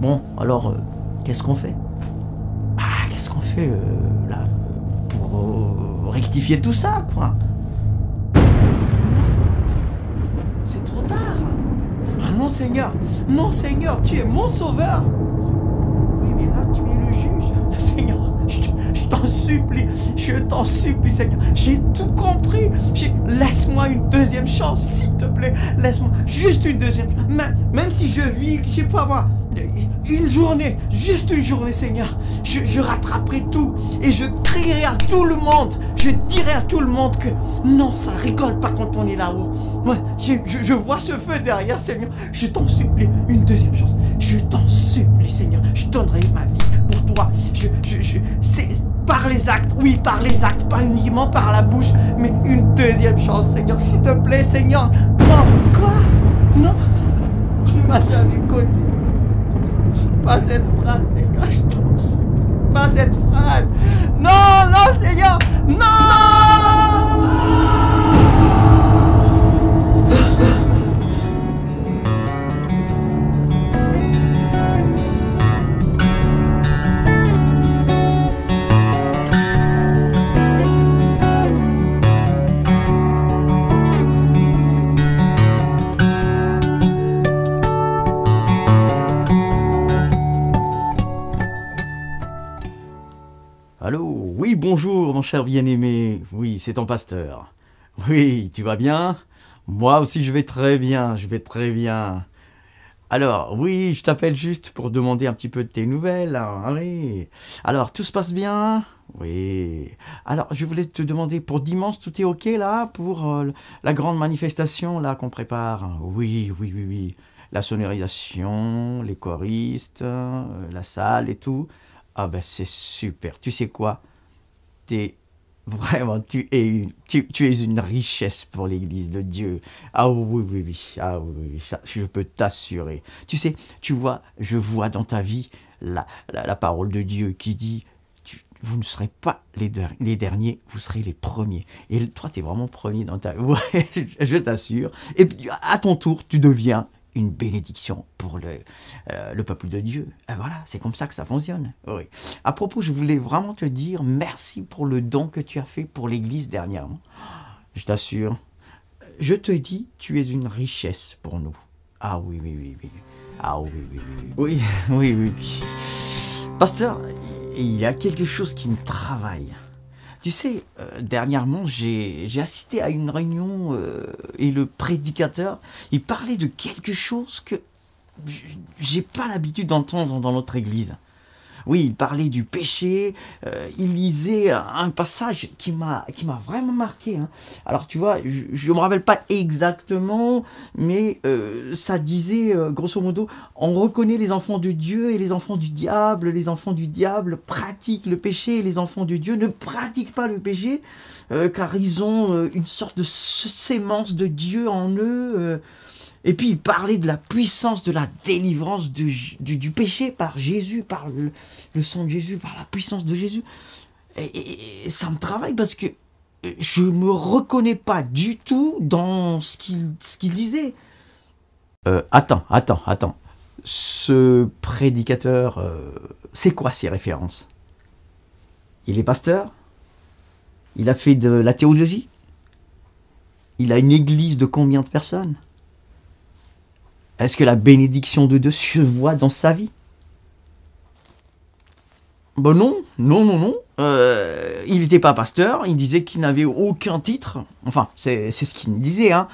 Bon, alors, qu'est-ce qu'on fait? Ah, qu'est-ce qu'on fait, là, pour rectifier tout ça, quoi? C'est trop tard. Ah non, Seigneur. Non, Seigneur, tu es mon sauveur. Oui, mais là, tu es le juge. Seigneur, je t'en supplie, Seigneur. J'ai tout compris. Laisse-moi une deuxième chance, s'il te plaît. Laisse-moi juste une deuxième chance. Même si je vis, je sais pas moi, une journée, juste une journée, Seigneur. Je rattraperai tout et je crierai à tout le monde. Je dirai à tout le monde que non, ça rigole pas quand on est là-haut. Ouais, je vois ce feu derrière, Seigneur. Je t'en supplie, une deuxième chance. Je t'en supplie, Seigneur. Je donnerai ma vie pour toi. C'est par les actes, oui, par les actes, pas uniquement par la bouche, mais une deuxième chance, Seigneur. S'il te plaît, Seigneur. Non, quoi? Non, tu m'as jamais connu. Pas cette phrase, Seigneur. Je t'en supplie. Pas cette phrase. Non, non, Seigneur. Non! Allô, oui, bonjour, mon cher bien-aimé. Oui, c'est ton pasteur. Oui, tu vas bien? Moi aussi, je vais très bien, je vais très bien. Alors, oui, je t'appelle juste pour demander un petit peu de tes nouvelles. Hein, oui. Alors, tout se passe bien? Oui. Alors, je voulais te demander, pour dimanche, tout est OK, là, pour la grande manifestation, là, qu'on prépare? Oui, oui, oui, oui. La sonorisation, les choristes, la salle et tout. Ah ben c'est super. Tu sais quoi? Vraiment, tu es une richesse pour l'Église de Dieu. Ah oui, oui, oui. Ah oui, oui, ça, je peux t'assurer. Tu sais, tu vois, je vois dans ta vie la parole de Dieu qui dit, vous ne serez pas les derniers, vous serez les premiers. Et toi, tu es vraiment premier dans ta vie. Ouais, je t'assure. Et puis, à ton tour, tu deviens une bénédiction pour le peuple de Dieu. Et voilà, c'est comme ça que ça fonctionne. Oui. À propos, je voulais vraiment te dire merci pour le don que tu as fait pour l'Église dernièrement. Je t'assure. Je te dis, tu es une richesse pour nous. Ah oui, oui, oui, oui. Ah oui, oui, oui. Oui, oui, oui, oui. Pasteur, il y a quelque chose qui me travaille. Tu sais, dernièrement, j'ai assisté à une réunion et le prédicateur, il parlait de quelque chose que j'ai pas l'habitude d'entendre dans notre église. Oui, il parlait du péché, il lisait un passage qui m'a vraiment marqué. Hein. Alors tu vois, je me rappelle pas exactement, mais ça disait, grosso modo, on reconnaît les enfants de Dieu et les enfants du diable. Les enfants du diable pratiquent le péché et les enfants de Dieu ne pratiquent pas le péché, car ils ont une sorte de sémence de Dieu en eux. Et puis il parlait de la puissance de la délivrance du péché par Jésus, par le sang de Jésus, par la puissance de Jésus. Et ça me travaille parce que je me reconnais pas du tout dans ce qu'il disait. Attends. Ce prédicateur, c'est quoi ses références? Il est pasteur? Il a fait de la théologie? Il a une église de combien de personnes? Est-ce que la bénédiction de Dieu se voit dans sa vie? Ben non. Il n'était pas pasteur, il disait qu'il n'avait aucun titre. Enfin, c'est ce qu'il disait. Hein.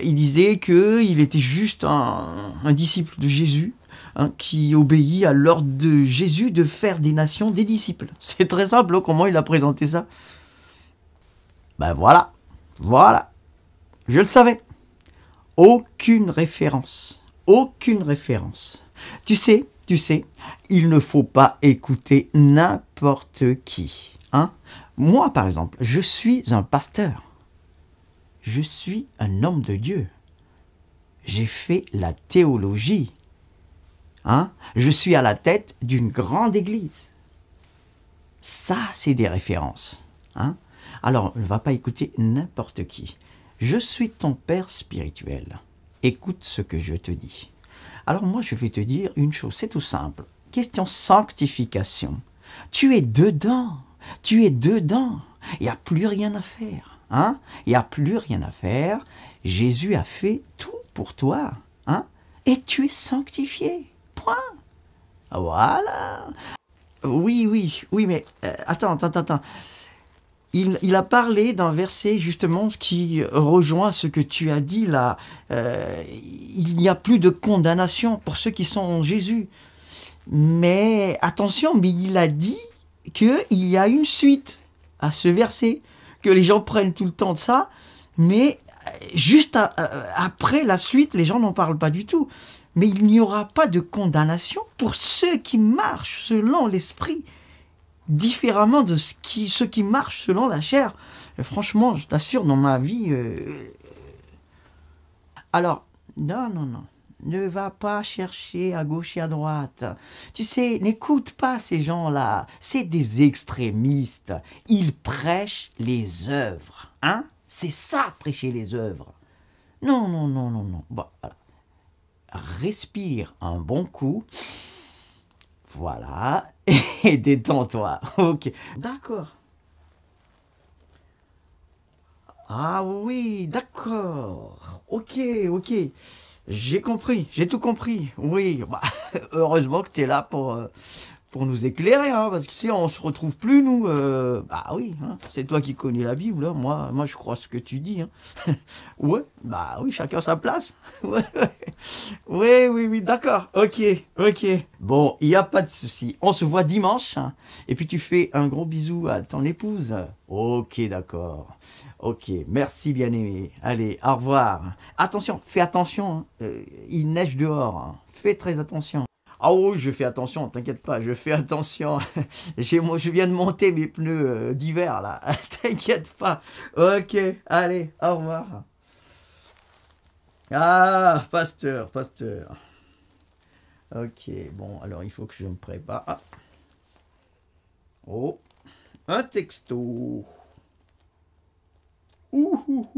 Il disait qu'il était juste un disciple de Jésus, hein, qui obéit à l'ordre de Jésus de faire des nations des disciples. C'est très simple, hein, comment il a présenté ça. Ben voilà. Je le savais. Aucune référence. Tu sais, il ne faut pas écouter n'importe qui. Hein? Moi, par exemple, je suis un pasteur. Je suis un homme de Dieu. J'ai fait la théologie. Hein? Je suis à la tête d'une grande église. Ça, c'est des références. Hein? Alors, ne va pas écouter n'importe qui. Je suis ton père spirituel. Écoute ce que je te dis. Alors moi, je vais te dire une chose, c'est tout simple. Question sanctification. Tu es dedans. Tu es dedans. Il n'y a plus rien à faire. Hein? Il n'y a plus rien à faire. Jésus a fait tout pour toi. Hein? Et tu es sanctifié. Point. Voilà. Oui, mais attends. Il a parlé d'un verset justement qui rejoint ce que tu as dit là. Il n'y a plus de condamnation pour ceux qui sont en Jésus. Mais attention, mais il a dit qu'il y a une suite à ce verset, que les gens prennent tout le temps de ça, mais juste après la suite, les gens n'en parlent pas du tout. Mais il n'y aura pas de condamnation pour ceux qui marchent selon l'esprit, différemment de ceux qui marchent selon la chair. Et franchement, je t'assure, dans ma vie... Alors, non. Ne va pas chercher à gauche et à droite. Tu sais, n'écoute pas ces gens-là. C'est des extrémistes. Ils prêchent les œuvres. Hein? C'est ça, prêcher les œuvres. Non. Bon, voilà. Respire un bon coup. Voilà. Et détends-toi. Ok. D'accord. Ah oui, d'accord. Ok. J'ai compris, j'ai tout compris. Oui, bah, heureusement que tu es là pour nous éclairer, hein, parce que si on se retrouve plus, nous, bah oui, hein, c'est toi qui connais la Bible, hein, moi je crois ce que tu dis. Hein. Ouais, bah oui, chacun sa place. Oui, d'accord, ok. Bon, il n'y a pas de souci. On se voit dimanche, hein, et puis tu fais un gros bisou à ton épouse. Ok, d'accord. Ok, merci bien-aimé. Allez, au revoir. Attention, fais attention, hein. Il neige dehors. Hein. Fais très attention. Ah oui, je fais attention, t'inquiète pas, je fais attention. Je viens de monter mes pneus d'hiver, là. T'inquiète pas. Ok, allez, au revoir. Ah, pasteur. Ok, bon, alors il faut que je me prépare. Ah. Oh, un texto. Ouh.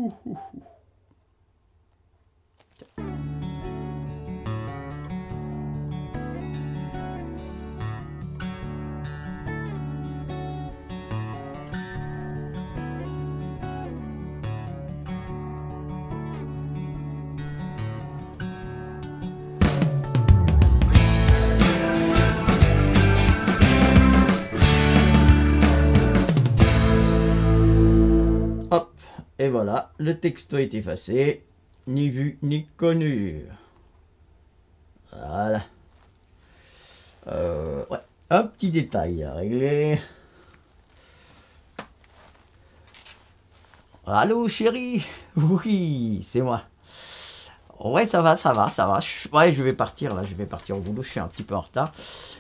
Et voilà, le texto est effacé, ni vu ni connu. Voilà. Ouais, un petit détail à régler. Allô chérie? Oui, c'est moi. Ouais, ça va. Ouais, je vais partir au boulot, je suis un petit peu en retard.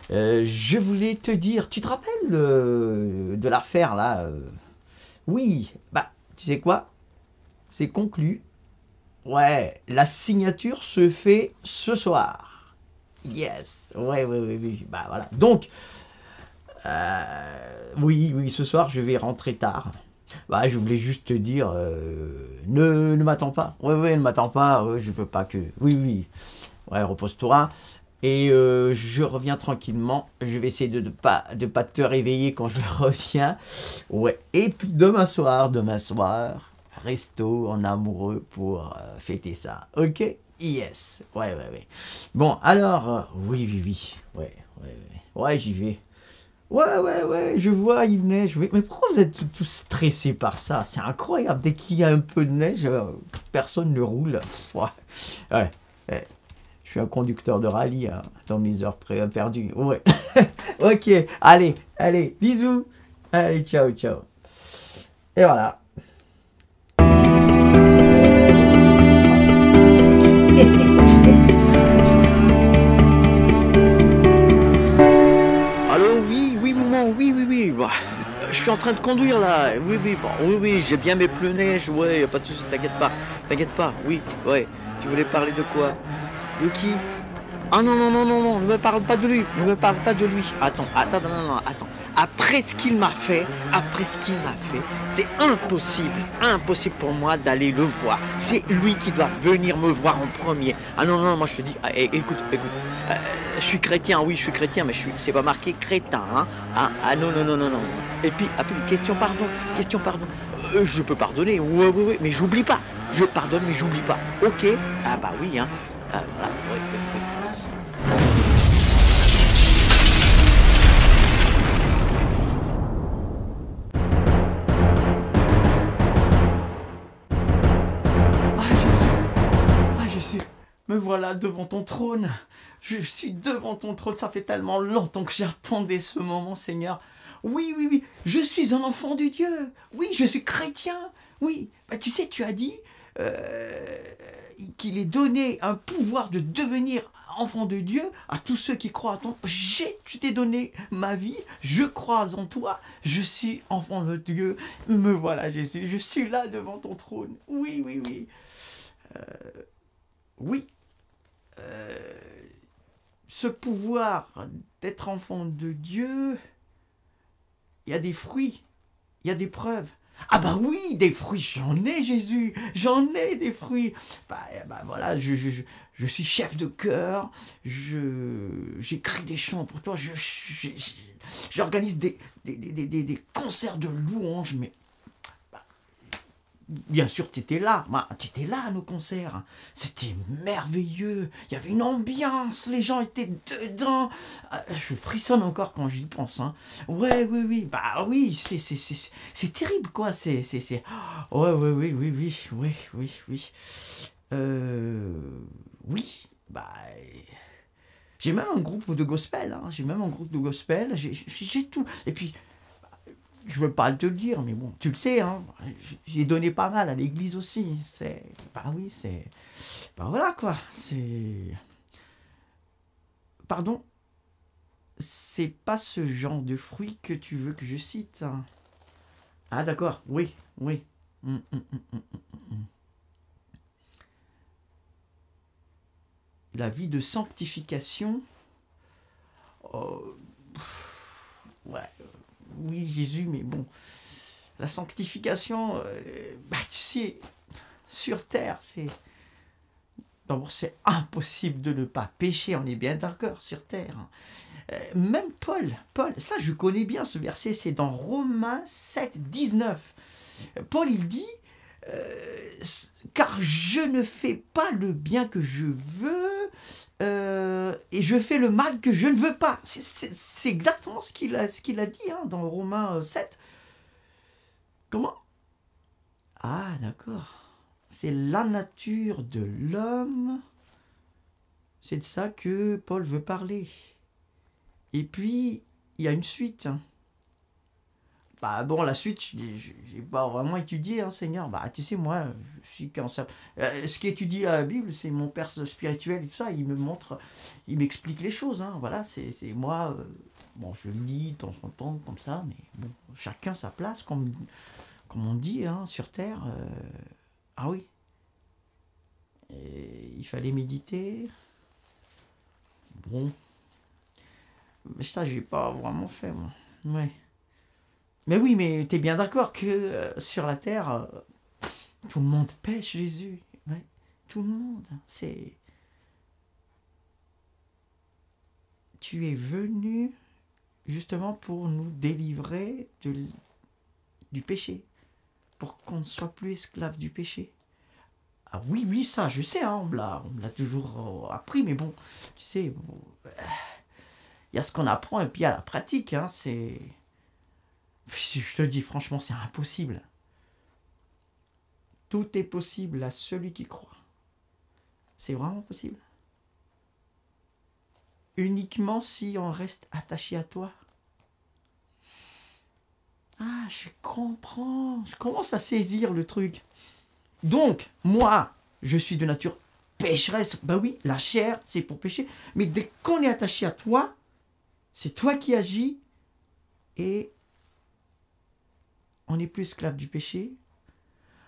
Je voulais te dire, tu te rappelles de l'affaire là Oui, bah, tu sais quoi? C'est conclu. Ouais, la signature se fait ce soir. Yes, ouais, bah voilà. Donc, oui, ce soir, je vais rentrer tard. Bah, je voulais juste te dire, ne m'attends pas. Ouais, ne m'attends pas, je veux pas que... Oui. Ouais, repose-toi. Et je reviens tranquillement. Je vais essayer de pas te réveiller quand je reviens. Ouais, et puis demain soir, resto en amoureux pour fêter ça. Ok? Yes. Ouais. Bon, alors, oui. Ouais, j'y vais. Ouais, je vois, il neige. Mais pourquoi vous êtes tous stressés par ça? C'est incroyable. Dès qu'il y a un peu de neige, personne ne roule. Ouais. Je suis un conducteur de rallye hein, dans mes heures perdues. Ouais. Ok, allez, bisous. Allez, ciao. Et voilà. Allô, oui, maman, oui. Bah, je suis en train de conduire là. Oui, j'ai bien mes pneus neige. Ouais, y a pas de souci, t'inquiète pas. Oui, ouais. Tu voulais parler de quoi? De qui? Ah non, ne me parle pas de lui. Attends. après ce qu'il m'a fait, c'est impossible pour moi d'aller le voir. C'est lui qui doit venir me voir en premier. Ah non, non, moi je te dis, écoute, je suis chrétien, oui, je suis chrétien, mais c'est pas marqué crétin, hein. Ah non, non, non, non, non. Et puis, question pardon. Je peux pardonner, oui, mais j'oublie pas. Je pardonne, mais j'oublie pas. Ok? Ah bah oui, hein. Ah, voilà, oui. Jésus, me voilà devant ton trône. Je suis devant ton trône. Ça fait tellement longtemps que j'attendais ce moment, Seigneur. Oui, je suis un enfant de Dieu. Oui, je suis chrétien. Oui, bah, tu sais, tu as dit qu'il est donné un pouvoir de devenir enfant de Dieu à tous ceux qui croient à ton... Je t'ai donné ma vie, je crois en toi, je suis enfant de Dieu. Me voilà, Jésus, je suis là devant ton trône. Oui. Oui, ce pouvoir d'être enfant de Dieu, il y a des fruits, il y a des preuves. Ah bah oui, des fruits, j'en ai, Jésus, j'en ai des fruits. Bah voilà, je suis chef de chœur, j'écris des chants pour toi, j'organise des concerts de louanges, mais bien sûr, tu étais là à nos concerts. C'était merveilleux. Il y avait une ambiance, les gens étaient dedans. Je frissonne encore quand j'y pense. Hein. Ouais, oui. Bah oui, c'est terrible, quoi. Ouais, oui. Oui, bah... J'ai même un groupe de gospel. Hein. J'ai tout. Et puis... Je veux pas te le dire, mais bon, tu le sais, hein, j'ai donné pas mal à l'église aussi. Bah voilà quoi, Pardon, c'est pas ce genre de fruit que tu veux que je cite. Hein. Ah d'accord, oui. La vie de sanctification. Ouais. Oui, Jésus, mais bon, la sanctification, tu sais, sur terre, d'abord, c'est impossible de ne pas pécher, on est bien d'accord, sur terre. Même Paul, ça je connais bien ce verset, c'est dans Romains 7, 19. Paul, il dit, car je ne fais pas le bien que je veux, et je fais le mal que je ne veux pas. C'est exactement ce qu'il a dit hein, dans Romains 7. Comment? Ah, d'accord. C'est la nature de l'homme. C'est de ça que Paul veut parler. Et puis, il y a une suite. Bah bon, la suite, j'ai pas vraiment étudié, hein, Seigneur. Bah tu sais, moi, je suis comme ça. Ce qui étudie la Bible, c'est mon père spirituel et tout ça. Il me montre, il m'explique les choses. Hein, voilà, c'est moi. Bon, je lis de temps en temps comme ça, mais bon, chacun sa place, comme on dit, hein, sur terre. Ah oui. Et il fallait méditer. Bon, mais ça, j'ai pas vraiment fait, moi. Ouais. Mais oui, mais t'es bien d'accord que sur la terre, tout le monde pêche Jésus. Ouais, tout le monde. Tu es venu justement pour nous délivrer du péché, pour qu'on ne soit plus esclave du péché. Ah oui, ça, je sais, hein, on me l'a toujours appris, mais bon, tu sais, il y a ce qu'on apprend et puis il y a la pratique, hein, je te dis, franchement, c'est impossible. Tout est possible à celui qui croit. C'est vraiment possible. Uniquement si on reste attaché à toi. Ah, je comprends. Je commence à saisir le truc. Donc, moi, je suis de nature pécheresse. Ben oui, la chair, c'est pour pécher. Mais dès qu'on est attaché à toi, c'est toi qui agis et on n'est plus esclave du péché.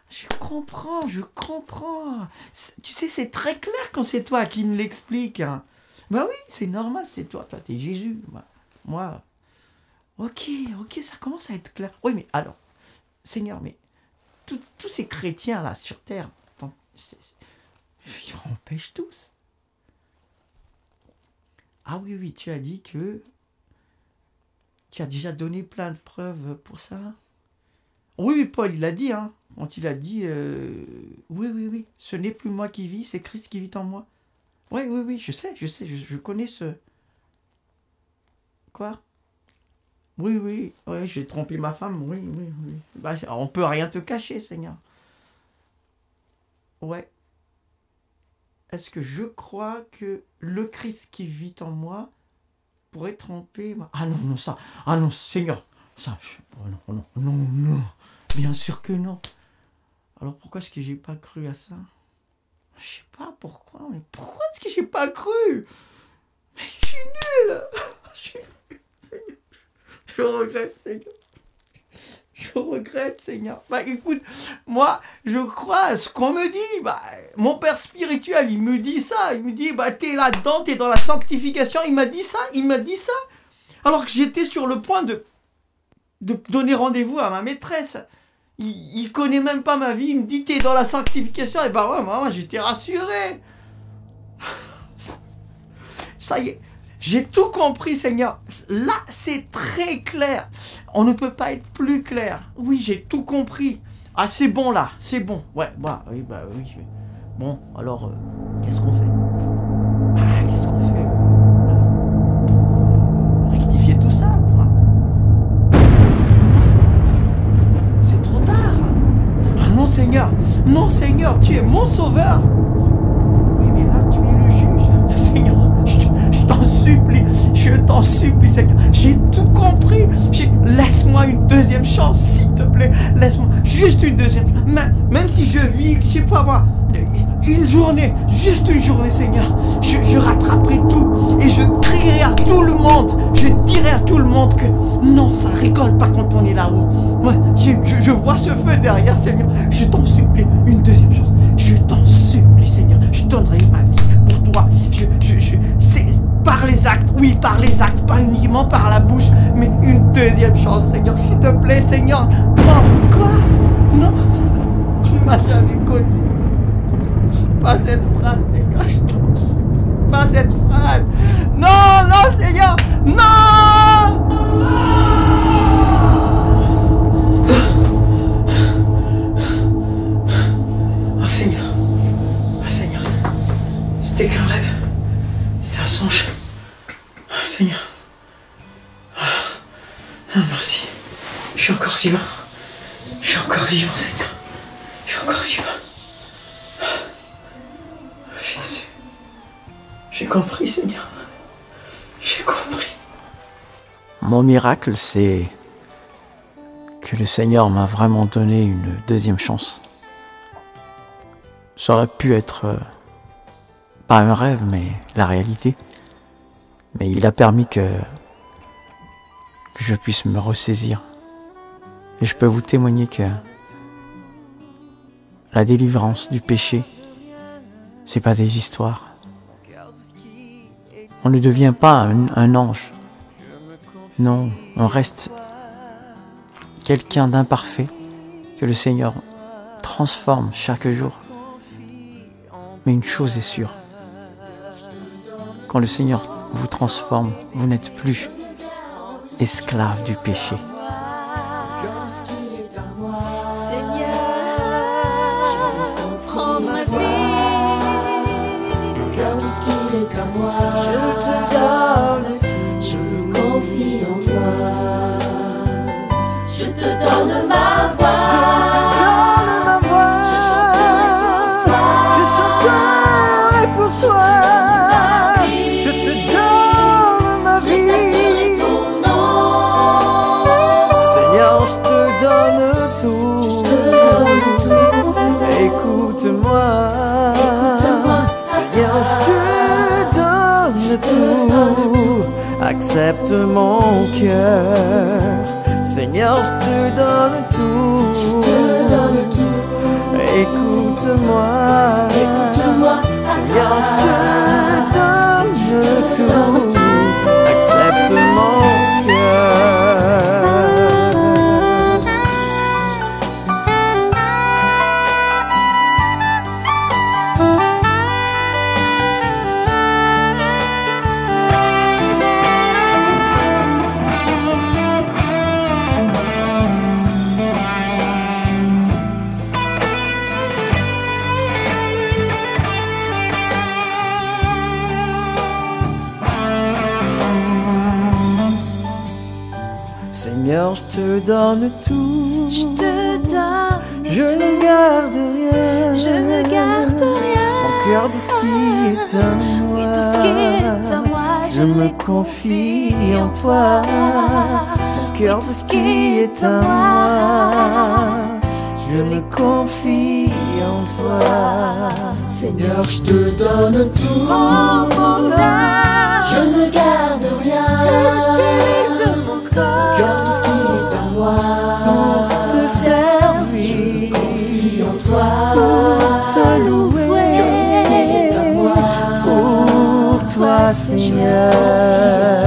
Je comprends. Tu sais, c'est très clair quand c'est toi qui me l'explique. Hein. Bah oui, c'est normal, c'est toi. Toi, t'es Jésus. Moi, Ok, ça commence à être clair. Oui, mais alors, Seigneur, mais tous ces chrétiens là sur terre, ils empêchent tous. Ah oui, tu as dit que tu as déjà donné plein de preuves pour ça. Oui, Paul, il a dit, hein, quand il a dit, oui, ce n'est plus moi qui vis, c'est Christ qui vit en moi. Oui, je sais, je connais ce... Quoi? Oui, j'ai trompé ma femme, oui. Bah, on peut rien te cacher, Seigneur. Ouais. Est-ce que je crois que le Christ qui vit en moi pourrait tromper ma... Ah non, Seigneur, ça, non, bien sûr que non. Alors pourquoi est-ce que j'ai pas cru à ça? Je sais pas pourquoi, mais pourquoi est-ce que j'ai pas cru? Mais je suis nul. Seigneur. Je regrette, Seigneur. Bah écoute, moi, je crois à ce qu'on me dit. Bah, mon père spirituel, il me dit ça. Il me dit, bah t'es là-dedans, t'es dans la sanctification. Il m'a dit ça. Alors que j'étais sur le point de donner rendez-vous à ma maîtresse. Il connaît même pas ma vie. Il me dit, t'es dans la sanctification. Et bah ouais, moi j'étais rassuré. Ça y est. J'ai tout compris, Seigneur. Là, c'est très clair. On ne peut pas être plus clair. Oui, j'ai tout compris. Ah, c'est bon, là. C'est bon. Ouais, oui. Bon, alors, qu'est-ce qu'on fait? Qu'est-ce qu'on fait là, pour rectifier tout ça, quoi? C'est trop tard. Ah non, Seigneur. Non, Seigneur, tu es mon sauveur. Oui, mais là, tu es le juge. Seigneur, je t'en supplie, Seigneur. J'ai tout compris. Laisse-moi une deuxième chance, s'il te plaît. Laisse-moi juste une deuxième chance. Même si je vis, je sais pas moi, une journée, juste une journée, Seigneur. Je rattraperai tout et je crierai à tout le monde. Je dirai à tout le monde que non, ça rigole pas quand on est là-haut. Ouais, je vois ce feu derrière, Seigneur. Je t'en supplie, une deuxième chance. Je t'en supplie, Seigneur. Je donnerai ma vie pour toi. C'est par les actes, oui, par les actes, pas uniquement par la bouche, mais une deuxième chance, Seigneur, s'il te plaît, Seigneur. Non, quoi? Non, tu m'as jamais connu. Pas cette phrase, Seigneur, je t'en supplie. Pas cette phrase. Non, Seigneur, non! Oh, Seigneur, c'était qu'un rêve. C'est un songe. Oh, Seigneur. Oh, merci. Je suis encore vivant. Seigneur. Je suis encore vivant. Jésus. J'ai compris, Seigneur. J'ai compris. Mon miracle, c'est que le Seigneur m'a vraiment donné une deuxième chance. Ça aurait pu être... pas un rêve, mais la réalité. Mais il a permis que je puisse me ressaisir. Et je peux vous témoigner que la délivrance du péché, c'est pas des histoires. On ne devient pas un ange. Non, on reste quelqu'un d'imparfait que le Seigneur transforme chaque jour. Mais une chose est sûre. Quand le Seigneur vous transforme, vous n'êtes plus esclave du péché. Prends ma vie, car tout ce qui est à moi, je te donne tout, je me confie en toi, je te donne ma voix, je chanterai pour toi, je te donne ma vie, j'exalterai ton nom, Seigneur, je te donne tout, écoute-moi, Seigneur, je te donne tout, accepte mon cœur, Seigneur, je te donne tout, écoute-moi, Seigneur, je te donne tout, accepte mon cœur. je te donne tout. Je te donne Je tout. ne garde rien. Je ne garde rien. Mon cœur, tout ce qui est à moi. Oui, tout ce qui est à moi, Je me confie en toi. Mon cœur, tout ce qui est à moi. Je me confie en toi. Seigneur, je te donne tout. Oh, mon âme, je ne garde rien. Utilise mon corps. Cœur, tout ce qui est à moi. Pour te servir. Je me confie en toi. Pour te louer. Cœur, tout ce qui est à moi. Pour toi, Seigneur.